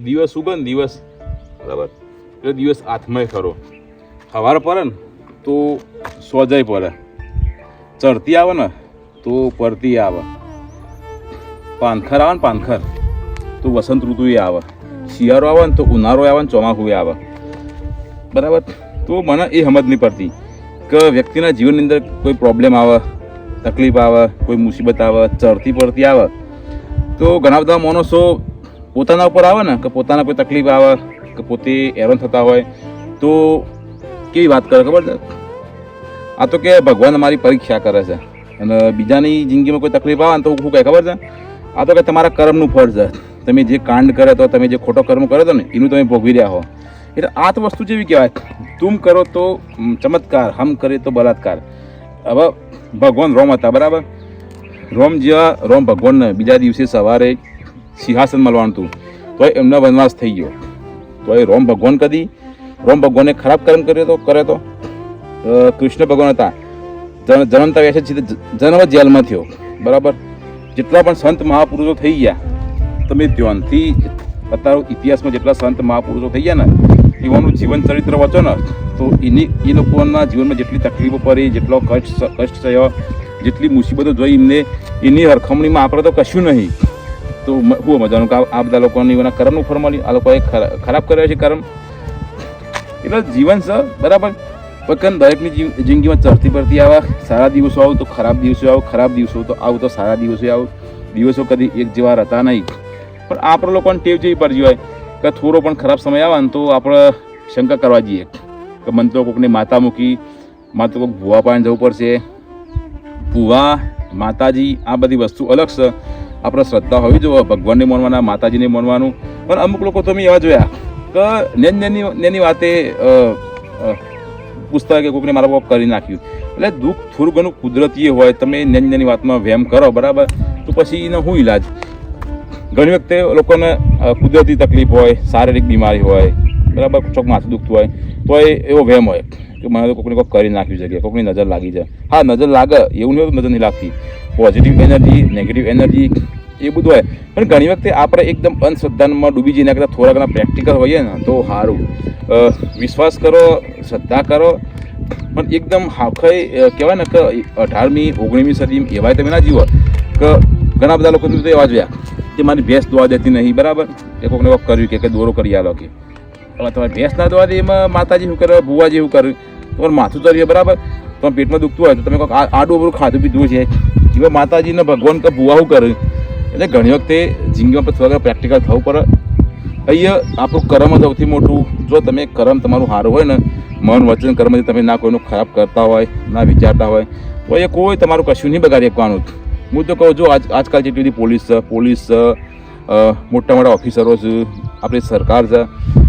દિવસ ઉગે ને દિવસ, બરાબર, એટલે દિવસ હાથમાં ખરો. સવાર પડે ને તો સોજાઈ પડે, ચડતી આવે ને તો પડતી આવે, પાનખર આવે ને પાનખર તો વસંત ઋતુ આવે, શિયાળો આવે ને તો ઉનાળો આવે ને ચોમાસું આવે, બરાબર. તો મને એ સમજ નહીં પડતી કે વ્યક્તિના જીવનની અંદર કોઈ પ્રોબ્લેમ આવે, તકલીફ આવે, કોઈ મુસીબત આવે, ચડતી પડતી આવે, તો ઘણા બધા માણસો પોતાના ઉપર આવે ને કે પોતાના કોઈ તકલીફ આવે કે પોતે હેરાન થતા હોય તો કેવી વાત કરે ખબર છે, આ તો કે ભગવાન અમારી પરીક્ષા કરે છે. અને બીજાની જિંદગીમાં કોઈ તકલીફ આવે ને તો શું કહે ખબર છે, આ તો કે તમારા કર્મનું ફળ છે, તમે જે કાંડ કરે તો, તમે જે ખોટો કર્મ કરે તો ને એનું તમે ભોગવી રહ્યા હો. એટલે આ તો વસ્તુ જેવી કહેવાય, તુમ કરો તો ચમત્કાર, હમ કરે તો બલાત્કાર. હવે ભગવાન રોમ હતા, બરાબર. રોમ ભગવાનને બીજા દિવસે સવારે સિંહાસન મળવાનું હતું તો એમનો વનવાસ થઈ ગયો. તો એ રોમ ભગવાને ખરાબ કર્મ કરે તો કૃષ્ણ ભગવાન હતા, જન્મતા વેસે જન્મ જેલમાં થયો, બરાબર. જેટલા પણ સંત મહાપુરુષો થઈ ગયા, તમે ધ્યાનથી અત્યારે ઇતિહાસમાં જેટલા સંત મહાપુરુષો થઈ ગયા ને એવાનું જીવન ચરિત્ર વાંચો ને તો એ લોકોના જીવનમાં જેટલી તકલીફો પડી, જેટલો કષ્ટ થયો, જેટલી મુસીબતો જોઈ એમને, એની હરખમણીમાં આપણે તો કશું નહીં. તો શું મજાનું કે આ બધા લોકોની એના કર્મનું ફળ મળ્યું, આ લોકોએ ખરાબ કર્યો છે કર્મ. એટલે જીવન છે, બરાબર. પણ દરેકની જિંદગીમાં ચડતી પડતી આવે, સારા દિવસો આવું તો ખરાબ દિવસો આવું, ખરાબ દિવસો તો આવું તો સારા દિવસો આવું. દિવસો કદી એક જેવા રહેતા નહીં. પણ આપણે લોકોને ટેવ જેવી પડી હોય કે થોડો પણ ખરાબ સમય આવે ને તો આપણે શંકા કરવા જઈએ કે મને તો કોઈકને માતા મૂકી, મારે તો કોઈક ભૂવા પાણી જવું પડશે. ભૂવા, માતાજી, આ બધી વસ્તુ અલગ છે. આપણે શ્રદ્ધા હોવી જોઈએ, ભગવાનને માનવાના, માતાજીને માનવાનું. પણ અમુક લોકો તો મેં એવા જોયા કે નેની વાતે પૂછતા કે કોઈકને મારા કોઈક કરી નાખ્યું. એટલે દુઃખ થોડું ઘણું કુદરતી હોય, તમે નાની વાતમાં વહેમ કરો, બરાબર, તો પછી એનો શું ઈલાજ? ઘણી વખતે લોકોને કુદરતી તકલીફ હોય, શારીરિક બીમારી હોય, બરાબર, ચોક માથું દુખતું હોય તો એવો વહેમ હોય કે મને તો કોઈકને કોઈક કરી નાખ્યું છે, કે કોઈકની નજર લાગી જાય. હા, નજર લાગે એવું નહીં, નજર નહીં લાગતી. પોઝિટિવ એનર્જી, નેગેટિવ એનર્જી એ બધું હોય. પણ ઘણી વખતે આપણે એકદમ અંધશ્રદ્ધામાં ડૂબી જઈને કરતાં થોડા ઘણા પ્રેક્ટિકલ હોઈએ ને તો સારું. વિશ્વાસ કરો, શ્રદ્ધા કરો, પણ એકદમ હાખાઈ કહેવાય ને કે 18મી 19મી સદી એવાય તમે ના જીવો કે ઘણા બધા લોકો તો એવા જોયા કે મારી ભેંસ દોવા દેતી નહીં, બરાબર, એ કોઈકને કોઈક કર્યું કે દોરો કરી આલો કે હવે તમારે ભેંસ ના દોવા દે, એમાં માતાજી શું કરે, ભુવાજી શું કર્યું, તમારે માથું ચડ્યું, બરાબર, તમારે પેટમાં દુખતું હોય તો તમે કોઈક આડું બધું ખાધું પીધું છે, એવા માતાજીને ભગવાન કે ભુવા શું કર્યું. એટલે ઘણી વખતે જિંદગીમાં થોડા પ્રેક્ટિકલ થવું પડે. અહીંયા આપણું કર્મ સૌથી મોટું. જો તમે કર્મ તમારું સારું હોય ને, મન વચન કર્મથી તમે ના કોઈનું ખરાબ કરતા હોય, ના વિચારતા હોય તો એ કોઈ તમારું કશું નહીં બગાડી શકવાનું. હું તો કહું, જો આજકાલ જેટલી બધી પોલીસ છે, મોટા મોટા ઓફિસરો છે, આપણી સરકાર છે,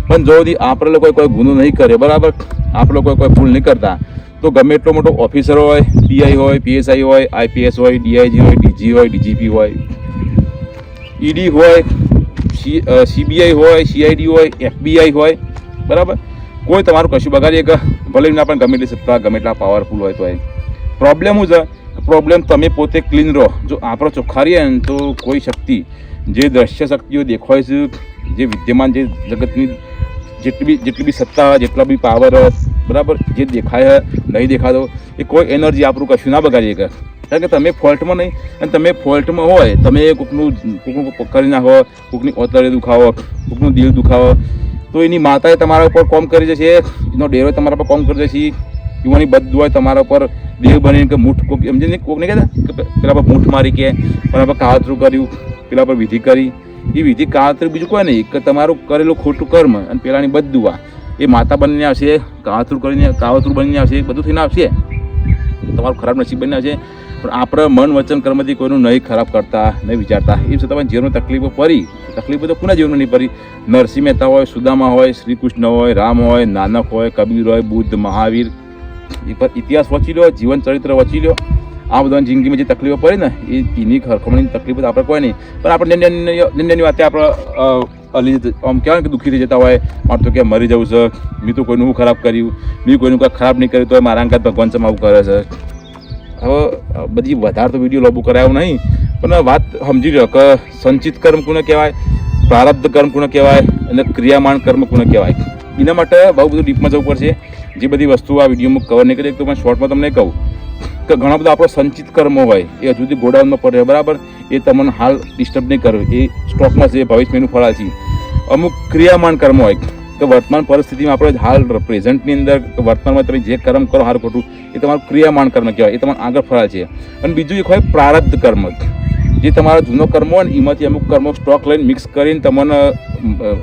પણ જો સુધી આપણે લોકોએ કોઈ ગુનો નહીં કરે, બરાબર, આપણે લોકોએ કોઈ ભૂલ નહીં કરતા તો ગમે એટલો મોટો ઓફિસર હોય, પીઆઈ હોય, પીએસઆઈ હોય, આઈપીએસ હોય, ડીઆઈજી હોય, ડીજી હોય, ડીજીપી હોય, ઈડી હોય, સીબીઆઈ હોય, સીઆઈડી હોય, એફબીઆઈ હોય, બરાબર, કોઈ તમારું કશું બગાડીએ કે ભલે ના પણ ગમે એટલી સત્તા, ગમે એટલા પાવરફુલ હોય તો પ્રોબ્લેમ શું છે? પ્રોબ્લેમ તમે પોતે ક્લીન રહો. જો આપણે ચોખ્ખા રહીએ ને તો કોઈ શક્તિ, જે દ્રશ્ય શક્તિઓ દેખાય છે, જે વિદ્યમાન, જે જગતની જેટલી બી સત્તા, જેટલા બી પાવર, બરાબર, જે દેખાય નહીં દેખાતો, એ કોઈ એનર્જી આપણું કશું ના બગાડીએ કે. કારણ કે તમે ફોલ્ટમાં નહીં, અને તમે ફોલ્ટમાં હોય, તમે કોઈકનું કરી નાખો, કોઈકની ઓતરે દુખાવો, કોઈકનું દિલ દુખાવો, તો એની માતાએ તમારા ઉપર કોમ કરી જશે, એનો ડેરો તમારા પર કોમ કરી જશે, યુવાની બધું હોય તમારા ઉપર દેહ બનીને કે મૂઠ કોક સમજીને કોકને કહેતા કે પેલા પર મૂઠ મારી કે પેલા પર કાવતરું કર્યું, પેલા પર વિધિ કરી. એ વિધિ કાવતરું બીજું કોઈ નહીં કે તમારું કરેલું ખોટું કર્મ અને પેલાની બધું એ માતા બનીને આવશે, કાવતરું બનીને આવશે, બધું થઈને આવશે, તમારું ખરાબ નસીબ બનીને આવશે. પણ આપણે મન વચન કર્મથી કોઈનું નહીં ખરાબ કરતા, નહીં વિચારતા. એ છતાં તમારી જીવનમાં તકલીફો પડી, તકલીફો તો કોના જીવનમાં નહીં પડી? નરસિંહ મહેતા હોય, સુદામા હોય, શ્રી કૃષ્ણ હોય, રામ હોય, નાનક હોય, કબીર હોય, બુદ્ધ, મહાવીર, ઇતિહાસ વાંચી લો, જીવન ચરિત્ર વાંચી લો. આ બધાની જિંદગીમાં જે તકલીફો પડી ને એની હરખમણીની તકલીફો તો આપણે કોઈ નહીં. પણ આપણે નિંદાની વાતે આપણે આમ કહેવાય કે દુઃખી થઈ જતા હોય, મારે તો ક્યાં મરી જવું છે, મેં તો કોઈનું ખરાબ કર્યું, મેં કોઈનું કાંઈ ખરાબ નહીં કર્યું તો મારા અંગાત ભગવાન આવું કરે છે. હવે બધી વધારે તો વિડીયો લોબુ કરાયો નહીં, પણ વાત સમજી લો કે સંચિત કર્મ કોને કહેવાય, પ્રારબ્ધ કર્મ કોને કહેવાય અને ક્રિયામાન કર્મ કોને કહેવાય. એના માટે બહુ બધું ડીપમાં જવું પડશે. જે બધી વસ્તુ આ વિડીયોમાં કવર નહીં કરી તો મેં શોર્ટમાં તમને કહું કે ઘણા બધા આપણો સંચિત કર્મો હોય એ હજુ સુધી ગોડાઉનમાં પડે, બરાબર, એ તમને હાલ ડિસ્ટર્બ નહીં કરે, એ સ્ટોકમાં છે, ભવિષ્યનું ફળા છે. અમુક ક્રિયામાન કર્મ હોય કે વર્તમાન પરિસ્થિતિમાં આપણે હાલ પ્રેઝન્ટની અંદર વર્તમાનમાં તમે જે કર્મ કરો સારું ખોટું એ તમારું ક્રિયામાન કર્મ કહેવાય, એ તમારે આગળ ફળા છે. અને બીજું એક હોય પ્રારબ્ધ કર્મ, જે તમારા જૂનો કર્મો હોય ને એમાંથી અમુક કર્મો સ્ટોક લઈને મિક્સ કરીને તમને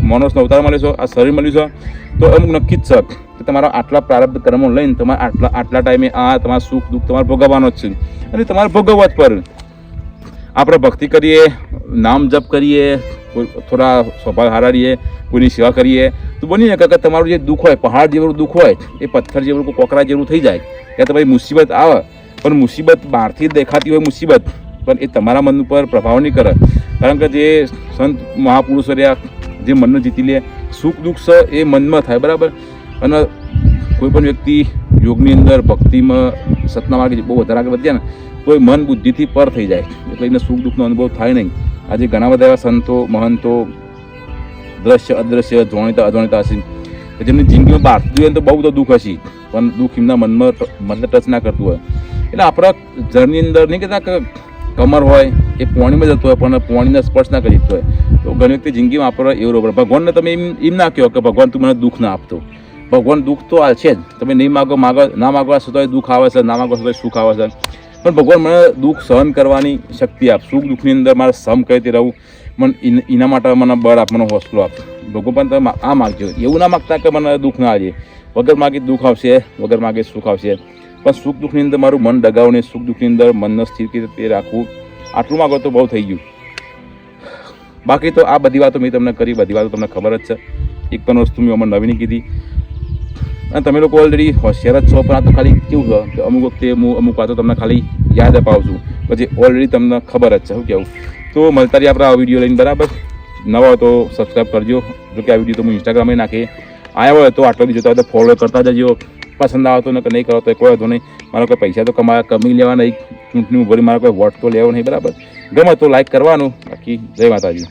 મનુષ્યનો અવતાર મળે છે, આ શરીર મળ્યું છે, તો અમુક નક્કી જ છે કે તમારા આટલા પ્રારબ્ધ કર્મો લઈને તમારે આટલા ટાઈમે આ તમારા સુખ દુઃખ તમારે ભોગવવાનો જ છે અને તમારે ભોગવવા જ પર. આપણે ભક્તિ કરીએ, નામ જપ કરીએ, કોઈ થોડા સ્વભાવ હારાડીએ, કોઈની સેવા કરીએ તો બની ને કે તમારું જે દુઃખ હોય, પહાડ જેવું દુઃખ હોય એ પથ્થર જેવું કોકરા જેવું થઈ જાય. કે તમારી મુસીબત આવે પણ મુસીબત બહારથી દેખાતી હોય મુસીબત, પણ એ તમારા મન ઉપર પ્રભાવ નહીં કરે. કારણ કે જે સંત મહાપુરુષો રહ્યા જે મનને જીતી લે, સુખ દુઃખ છે એ મનમાં થાય, બરાબર. અને કોઈ પણ વ્યક્તિ યોગની અંદર ભક્તિમાં સતના માર્ગે બહુ વધારે આગળ વધ્યા ને તો એ મન બુદ્ધિથી પર થઈ જાય, એટલે એને સુખ દુઃખનો અનુભવ થાય નહીં. આજે ઘણા બધા એવા સંતો મહંતો દ્રશ્ય અદ્રશ્ય જાણીતા અજાણીતા હશે કે જેમની જિંદગીમાં બહારથી જોઈએ તો બહુ બધું દુઃખ હશે પણ દુઃખ એમના મનને ટચ ના કરતું હોય. એટલે આપણા જળની અંદર નહીં કહેતા કે કમર હોય એ પોણીમાં જતો હોય પણ પોણીને સ્પર્શ ના કરી શકતો હોય. તો ઘણી વખતે જિંદગીમાં આપણે એવું બરાબર ભગવાનને તમે એમ ના કહો કે ભગવાન તું મને દુઃખ ના આપતો. ભગવાન દુઃખ તો હાલ છે જ, તમે નહીં માગો ના માગવા છતાં દુઃખ આવે છે, ના માગવા છતાં સુખ આવે છે, પણ ભગવાન મને દુઃખ સહન કરવાની શક્તિ આપ, સુખ દુઃખની અંદર મારે સમ કઈ રીતે રહું, મને એના માટે મને બળ આપ, મને હોસલો આપ. ભગવાન તમે આ માગજો, એવું ના માગતા કે મને દુઃખ ના આવે, વગર માગે દુઃખ આવશે, વગર માગે સુખ આવશે, પણ સુખ દુઃખની અંદર મારું મન ડગાવને સુખ દુઃખની અંદર મનને સ્થિર રીતે રાખવું, આટલું માગો તો બહુ થઈ ગયું. બાકી તો આ બધી વાતો મેં તમને કરી, બધી વાતો તમને ખબર જ છે. એક પણ વસ્તુ મેં અમને નવીની કીધી અને તમે લોકો ઓલરેડી હોશિયાર જ છો, પણ આ તો ખાલી કેવું છે કે અમુક વખતે હું અમુક વાતો તમને ખાલી યાદ અપાવું છું, પછી ઓલરેડી તમને ખબર જ છે. શું કહેવું? તો મળતા રહીએ આપણે આ વિડીયો લઈને, બરાબર. નવા હોય તો સબસ્ક્રાઈબ કરજો. જો કે આ વિડીયો તો હું ઇન્સ્ટાગ્રામે નાખી આવ્યા હોય તો આટલો બી જોતા હોય તો ફોલો કરતા જજો. પસંદ આવતો ને કે નહીં કરો તો કોઈ હતો નહીં, મારા કોઈ પૈસા તો કમી લેવા નહીં, ચૂંટણી ભરી મારા કોઈ વોટ તો લેવો નહીં, બરાબર. ગમે તો લાઈક કરવાનું. બાકી જય માતાજી.